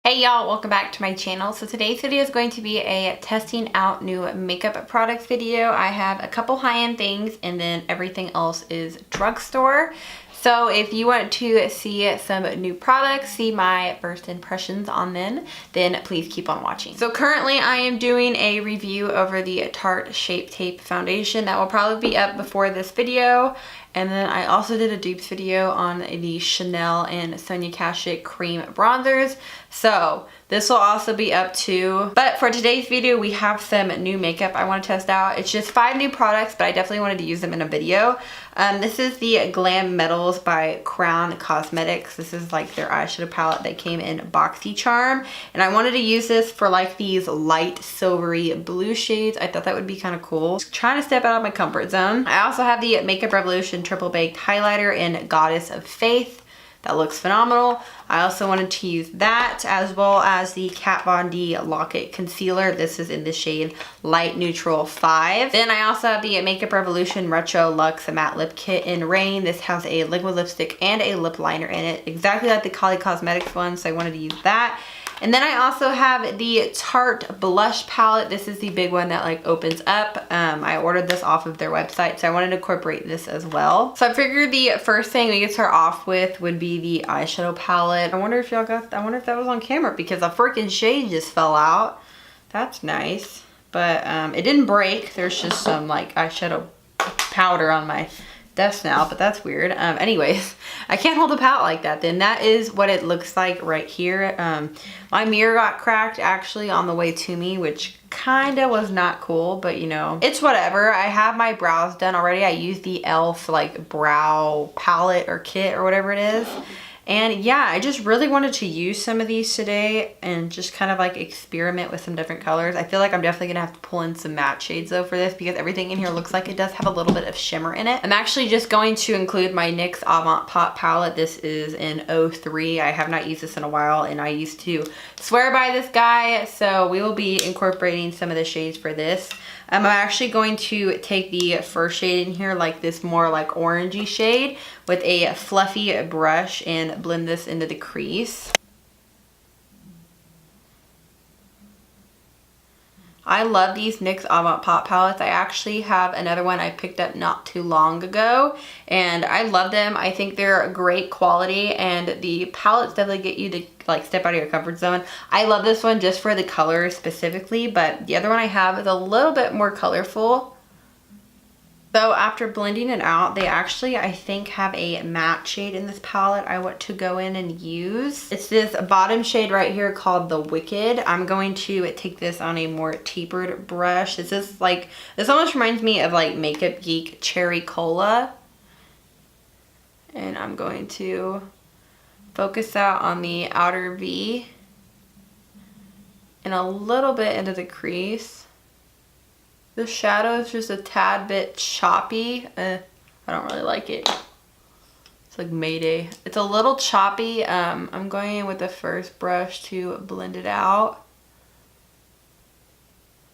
Hey y'all, welcome back to my channel. So today's video is going to be a testing out new makeup products video. I have a couple high-end things and then everything else is drugstore. So if you want to see some new products, see my first impressions on them, then please keep on watching. So currently I am doing a review over the Tarte Shape Tape Foundation. That will probably be up before this video. And then I also did a dupes video on the Chanel and Sonia Kashuk cream bronzers. So this will also be up too. But for today's video, we have some new makeup I want to test out. It's just 5 new products, but I definitely wanted to use them in a video. This is the Glam Metals by Crown Cosmetics. This is like their eyeshadow palette that came in Boxy Charm. And I wanted to use this for like these light silvery blue shades. I thought that would be kind of cool. Just trying to step out of my comfort zone. I also have the Makeup Revolution Triple Baked Highlighter in Goddess of Faith. That looks phenomenal. I also wanted to use that as well as the Kat Von D Lock-It Concealer. This is in the shade Light Neutral 5. Then I also have the Makeup Revolution Retro Luxe Matte Lip Kit in Rain. This has a liquid lipstick and a lip liner in it, exactly like the Kylie Cosmetics one, so I wanted to use that. And then I also have the Tarte Blush Palette. This is the big one that like opens up. I ordered this off of their website, so I wanted to incorporate this as well. So I figured the first thing we could start off with would be the eyeshadow palette. I wonder if y'all got, I wonder if that was on camera because a freaking shade just fell out. That's nice, but it didn't break. There's just some like eyeshadow powder on my desk now, but that's weird. Anyways, I can't hold a palette like that. Then that is what it looks like right here. My mirror got cracked actually on the way to me, which kind of was not cool, but you know, it's whatever. I have my brows done already. I used the e.l.f. like brow palette or kit or whatever it is. And yeah, I just really wanted to use some of these today and just kind of like experiment with some different colors. I feel like I'm definitely gonna have to pull in some matte shades though for this because everything in here looks like it does have a little bit of shimmer in it. I'm actually just going to include my NYX Avant Pop palette. This is in 03. I have not used this in a while and I used to swear by this guy. So we will be incorporating some of the shades for this. I'm actually going to take the first shade in here, like this more like orangey shade, with a fluffy brush and blend this into the crease. I love these NYX Avant Pop palettes. I actually have another one I picked up not too long ago and I love them. I think they're great quality and the palettes definitely get you to like step out of your comfort zone. I love this one just for the color specifically, but the other one I have is a little bit more colorful. So after blending it out, they actually, I think, have a matte shade in this palette I want to go in and use. It's this bottom shade right here called the Wicked. I'm going to take this on a more tapered brush. This is like, this almost reminds me of like Makeup Geek Cherry Cola. And I'm going to focus out on the outer V and a little bit into the crease. The shadow is just a tad bit choppy. I don't really like it. It's like Mayday. It's a little choppy. I'm going in with the first brush to blend it out.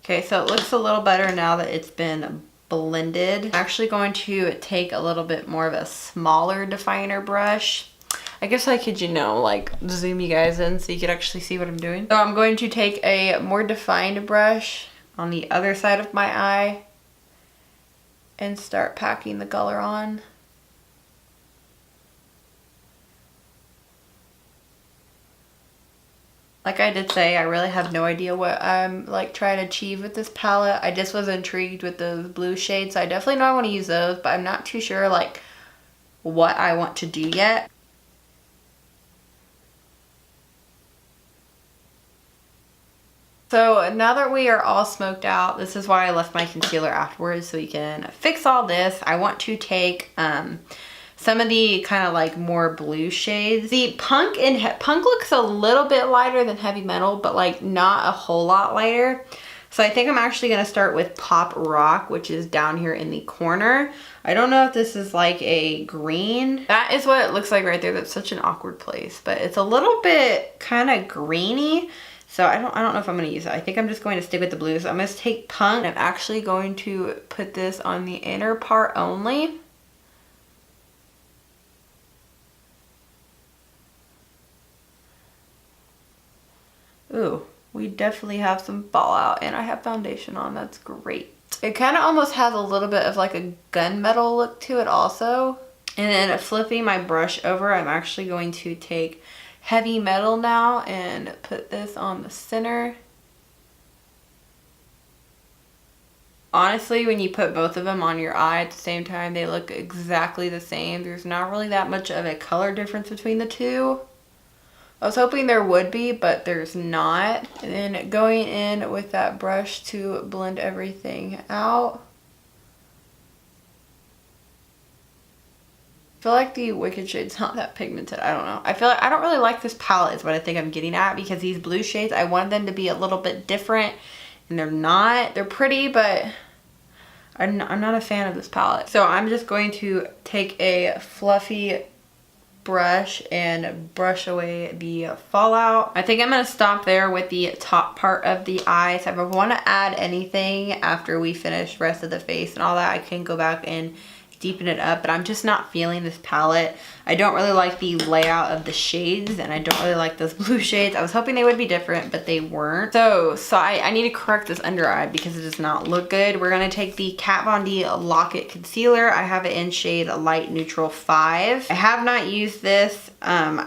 Okay, so it looks a little better now that it's been blended. I'm actually going to take a little bit more of a smaller definer brush. I guess I could, you know, like zoom you guys in so you could actually see what I'm doing. So I'm going to take a more defined brush on the other side of my eye and start packing the color on. Like I did say, I really have no idea what I'm like trying to achieve with this palette. I just was intrigued with those blue shades, so I definitely know I want to use those, but I'm not too sure like what I want to do yet. So now that we are all smoked out, this is why I left my concealer afterwards so we can fix all this. I want to take some of the kind of like more blue shades. The Punk looks a little bit lighter than Heavy Metal, but like not a whole lot lighter. So I think I'm actually going to start with Pop Rock, which is down here in the corner. I don't know if this is like a green. That is what it looks like right there. That's such an awkward place, but it's a little bit kind of greeny. So I don't know if I'm going to use it. I think I'm just going to stick with the blue. So I'm going to take Punk. I'm actually going to put this on the inner part only. Ooh, we definitely have some fallout, and I have foundation on. That's great. It kind of almost has a little bit of like a gunmetal look to it also. And then flipping my brush over, I'm actually going to take heavy metal now and put this on the center. Honestly, when you put both of them on your eye at the same time, they look exactly the same. There's not really that much of a color difference between the two. I was hoping there would be, but there's not. And then going in with that brush to blend everything out. I feel like the Wicked shade's not that pigmented. I don't know. I feel like I don't really like this palette is what I think I'm getting at, because these blue shades, I wanted them to be a little bit different, and they're not. They're pretty, but I'm not a fan of this palette. So I'm just going to take a fluffy brush and brush away the fallout. I think I'm going to stop there with the top part of the eye. So if I want to add anything after we finish the rest of the face and all that, I can go back and deepen it up, but I'm just not feeling this palette. I don't really like the layout of the shades, and I don't really like those blue shades. I was hoping they would be different, but they weren't. So I need to correct this under eye because it does not look good. We're going to take the Kat Von D Lock-It Concealer. I have it in shade Light Neutral 5. I have not used this. I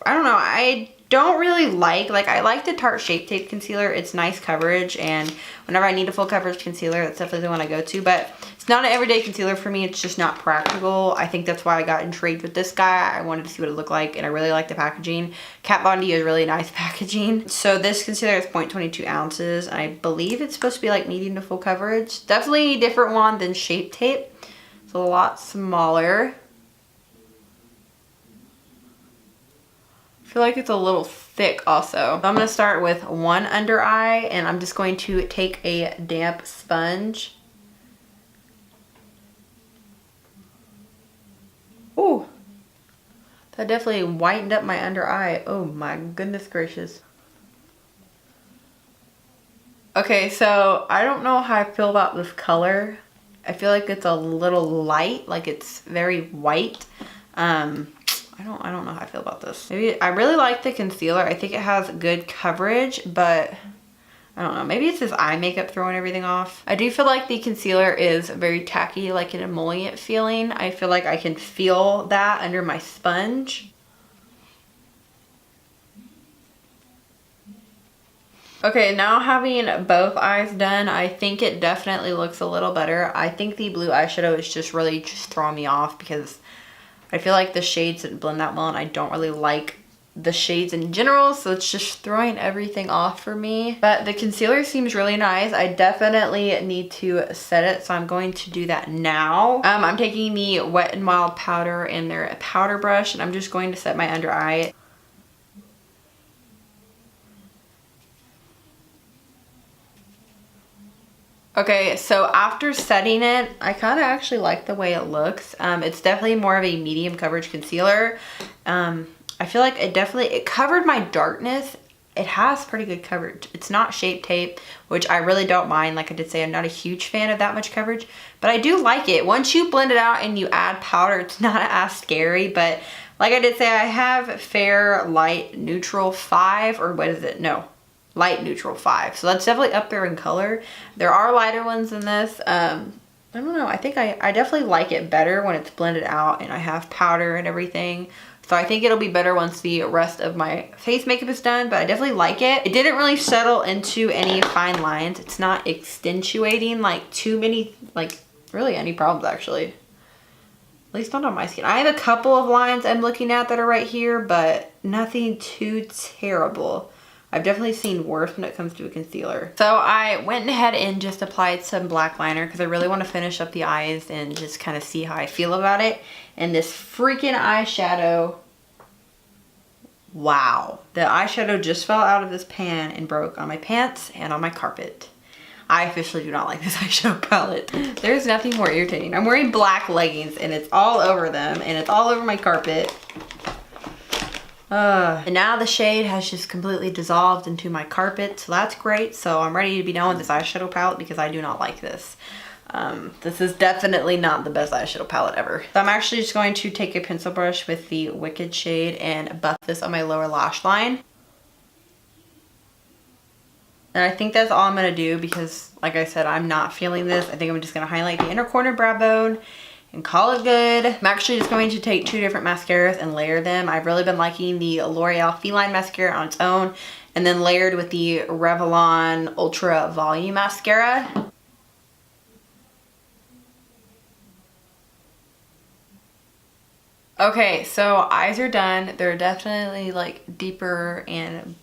don't know. I don't really like I like the Tarte Shape Tape Concealer. It's nice coverage, and whenever I need a full coverage concealer, that's definitely the one I go to, but it's not an everyday concealer for me. It's just not practical. I think that's why I got intrigued with this guy. I wanted to see what it looked like, and I really like the packaging. Kat Von D is really nice packaging. So this concealer is 0.22 ounces. I believe it's supposed to be like medium to full coverage. Definitely a different one than Shape Tape. It's a lot smaller. I feel like it's a little thick also. So I'm going to start with one under eye, and I'm just going to take a damp sponge. Ooh, that definitely whitened up my under eye. Oh my goodness gracious. Okay, so I don't know how I feel about this color. I feel like it's a little light, like it's very white. I don't know how I feel about this. Maybe I really like the concealer. I think it has good coverage, but I don't know. Maybe it's this eye makeup throwing everything off. I do feel like the concealer is very tacky, like an emollient feeling. I feel like I can feel that under my sponge. Okay, now having both eyes done, I think it definitely looks a little better. I think the blue eyeshadow is just really throwing me off because I feel like the shades didn't blend that well, and I don't really like the shades in general, so it's just throwing everything off for me. But the concealer seems really nice. I definitely need to set it, so I'm going to do that now. I'm taking the Wet n Wild powder in their powder brush, and I'm just going to set my under eye. Okay, so after setting it, I kind of actually like the way it looks. It's definitely more of a medium coverage concealer. I feel like it covered my darkness. It has pretty good coverage. It's not Shape Tape, which I really don't mind. Like I did say, I'm not a huge fan of that much coverage, but I do like it. Once you blend it out and you add powder, it's not as scary, but like I did say, I have Fair Light Neutral 5, or what is it? No. Light Neutral 5. So that's definitely up there in color. There are lighter ones than this. I don't know. I think I definitely like it better when it's blended out and I have powder and everything. So I think it'll be better once the rest of my face makeup is done, but I definitely like it. It didn't really settle into any fine lines. It's not accentuating like too many, like really any problems actually. At least not on my skin. I have a couple of lines I'm looking at that are right here, but nothing too terrible. I've definitely seen worse when it comes to a concealer. So I went ahead and just applied some black liner because I really want to finish up the eyes and just kind of see how I feel about it. And this freaking eyeshadow, wow. The eyeshadow just fell out of this pan and broke on my pants and on my carpet. I officially do not like this eyeshadow palette. There's nothing more irritating. I'm wearing black leggings and it's all over them and it's all over my carpet. And now the shade has just completely dissolved into my carpet, so that's great. So I'm ready to be done with this eyeshadow palette because I do not like this. This is definitely not the best eyeshadow palette ever. So I'm actually just going to take a pencil brush with the Wicked shade and buff this on my lower lash line. And I think that's all I'm going to do because, like I said, I'm not feeling this. I think I'm just going to highlight the inner corner brow bone and call it good. I'm actually just going to take 2 different mascaras and layer them. I've really been liking the L'Oreal Feline Mascara on its own, and then layered with the Revlon Ultra Volume Mascara. Okay, so eyes are done. They're definitely like deeper and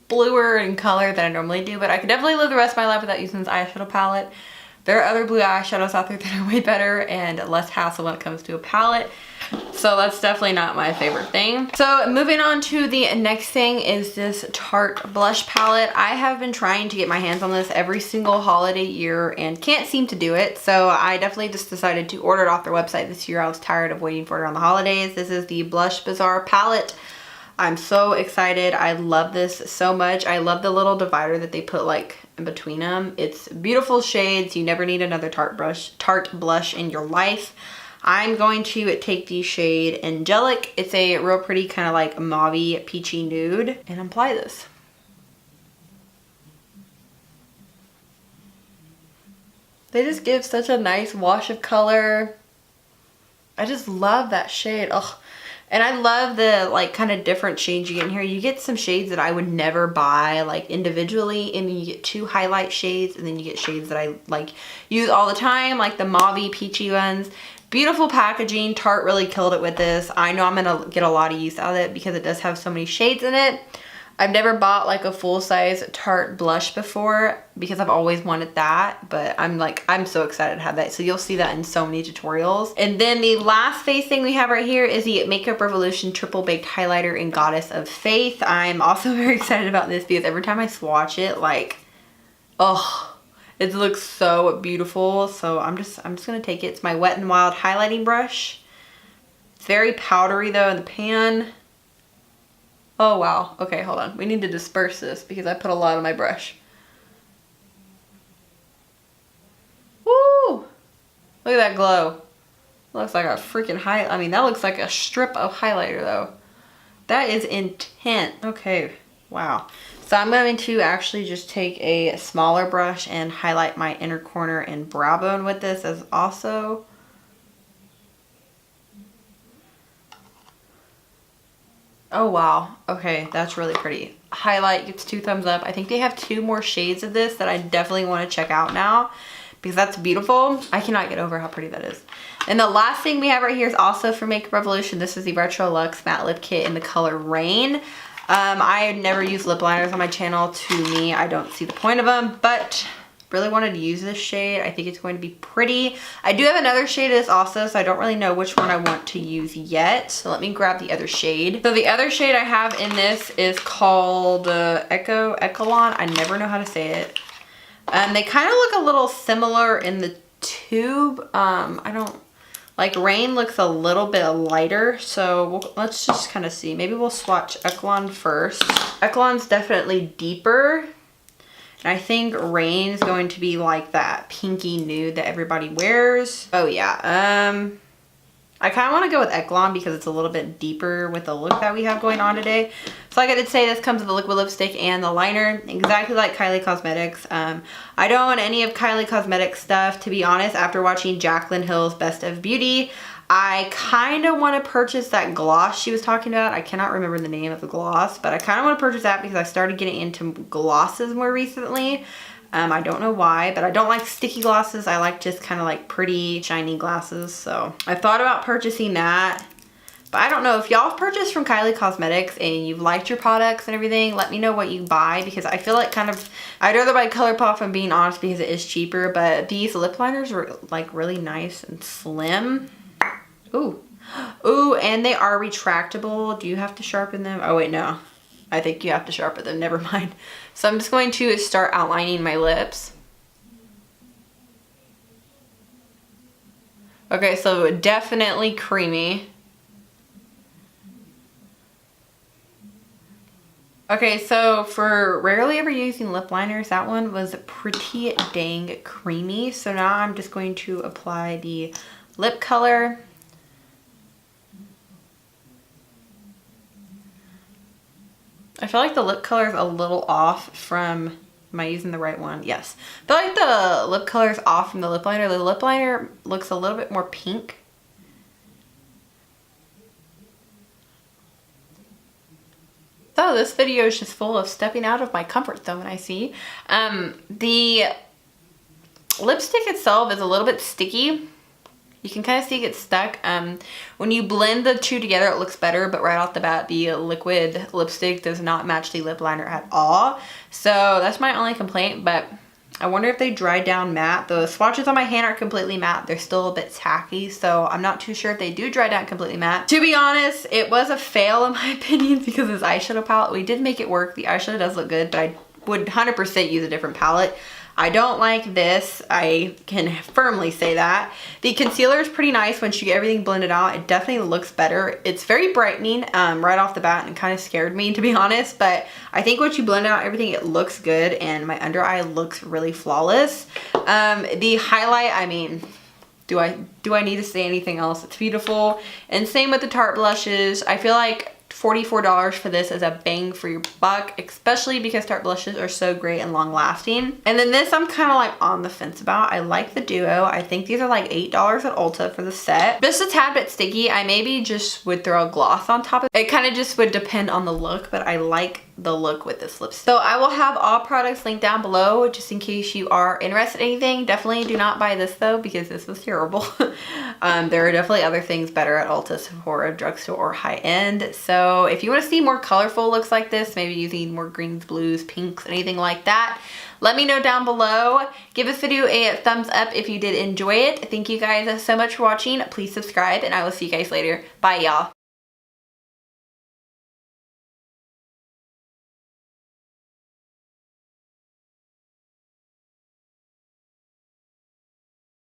bluer in color than I normally do, but I could definitely live the rest of my life without using this eyeshadow palette. There are other blue eyeshadows out there that are way better and less hassle when it comes to a palette. So that's definitely not my favorite thing. So moving on to the next thing is this Tarte blush palette. I have been trying to get my hands on this every single holiday year and can't seem to do it. So I definitely just decided to order it off their website this year. I was tired of waiting for it around the holidays. This is the Blush Bazaar palette. I'm so excited. I love this so much. I love the little divider that they put like in between them. It's beautiful shades. You never need another Tarte blush in your life. I'm going to take the shade Angelic. It's a real pretty kind of like mauve-y peachy nude, and apply this. They just give such a nice wash of color. I just love that shade. Ugh. And I love the like kind of different shades you get in here. You get some shades that I would never buy like individually, and then you get 2 highlight shades, and then you get shades that I like use all the time, like the mauve peachy ones. Beautiful packaging. Tarte really killed it with this. I know I'm gonna get a lot of use out of it because it does have so many shades in it. I've never bought like a full-size Tarte blush before because I've always wanted that, but I'm so excited to have that. So you'll see that in so many tutorials. And then the last face thing we have right here is the Makeup Revolution Triple Baked Highlighter in Goddess of Faith. I'm also very excited about this because every time I swatch it, like, oh, it looks so beautiful. So I'm just gonna take it. It's my Wet n Wild highlighting brush. It's very powdery though in the pan. Oh wow, okay, hold on. We need to disperse this because I put a lot on my brush. Woo! Look at that glow. Looks like a freaking that looks like a strip of highlighter though. That is intense. Okay, wow. So I'm going to actually just take a smaller brush and highlight my inner corner and brow bone with this as also. Oh wow, okay, that's really pretty. Highlight gets 2 thumbs up. I think they have 2 more shades of this that I definitely want to check out now because that's beautiful. I cannot get over how pretty that is. And the last thing we have right here is also from Makeup Revolution. This is the Retro Luxe Matte Lip Kit in the color Rain. I had never used lip liners on my channel. To me, I don't see the point of them, but really wanted to use this shade. I think it's going to be pretty. I do have another shade of this also, so I don't really know which one I want to use yet. So let me grab the other shade. So the other shade I have in this is called Echelon. I never know how to say it. They kind of look a little similar in the tube. Like Rain looks a little bit lighter, so let's just kind of see. Maybe we'll swatch Echelon first. Echelon's definitely deeper. And I think Rain is going to be like that pinky nude that everybody wears. Oh yeah, I kind of want to go with Echelon because it's a little bit deeper with the look that we have going on today. So like I did say, this comes with the liquid lipstick and the liner, exactly like Kylie Cosmetics. I don't own any of Kylie Cosmetics stuff, to be honest. After watching Jaclyn Hill's Best of Beauty, I kind of want to purchase that gloss she was talking about. I cannot remember the name of the gloss, but I kind of want to purchase that because I started getting into glosses more recently. I don't know why, but I don't like sticky glosses. I like just kind of like pretty shiny glasses. So I thought about purchasing that, but I don't know if y'all have purchased from Kylie Cosmetics and you've liked your products and everything. Let me know what you buy because I feel like I'd rather buy ColourPop, if I'm being honest, because it is cheaper, but these lip liners are like really nice and slim. Ooh. Ooh, and they are retractable. Do you have to sharpen them? Oh wait, no. I think you have to sharpen them, never mind. So I'm just going to start outlining my lips. Okay, so definitely creamy. Okay, so for rarely ever using lip liners, that one was pretty dang creamy. So now I'm just going to apply the lip color. I feel like the lip color is a little off from Am I using the right one? Yes. I feel like the lip color is off from the lip liner. The lip liner looks a little bit more pink. So this video is just full of stepping out of my comfort zone, I see. The lipstick itself is a little bit sticky. You can kind of see it gets stuck. When you blend the two together, it looks better, but right off the bat, the liquid lipstick does not match the lip liner at all. So that's my only complaint, but I wonder if they dried down matte. The swatches on my hand are completely matte. They're still a bit tacky, so I'm not too sure if they do dry down completely matte. To be honest, it was a fail in my opinion because this eyeshadow palette, we did make it work. The eyeshadow does look good, but I would 100% use a different palette. I don't like this. I can firmly say that. The concealer is pretty nice once you get everything blended out. It definitely looks better. It's very brightening right off the bat and kind of scared me, to be honest. But I think once you blend out everything, it looks good and my under eye looks really flawless. The highlight, I mean, do I need to say anything else? It's beautiful. And same with the Tarte blushes. I feel like $44 for this is a bang for your buck, especially because Tarte blushes are so great and long lasting. And then this I'm kind of like on the fence about. I like the duo. I think these are like $8 at Ulta for the set. Just a tad bit sticky. I maybe just would throw a gloss on top of it. It kind of just would depend on the look, but I like the look with this lipstick. So I will have all products linked down below just in case you are interested in anything. Definitely do not buy this though because this was terrible. There are definitely other things better at Ulta, Sephora, Drugstore, or Highend. So if you want to see more colorful looks like this, maybe using more greens, blues, pinks, anything like that, let me know down below. Give this video a thumbs up if you did enjoy it. Thank you guys so much for watching. Please subscribe and I will see you guys later. Bye y'all.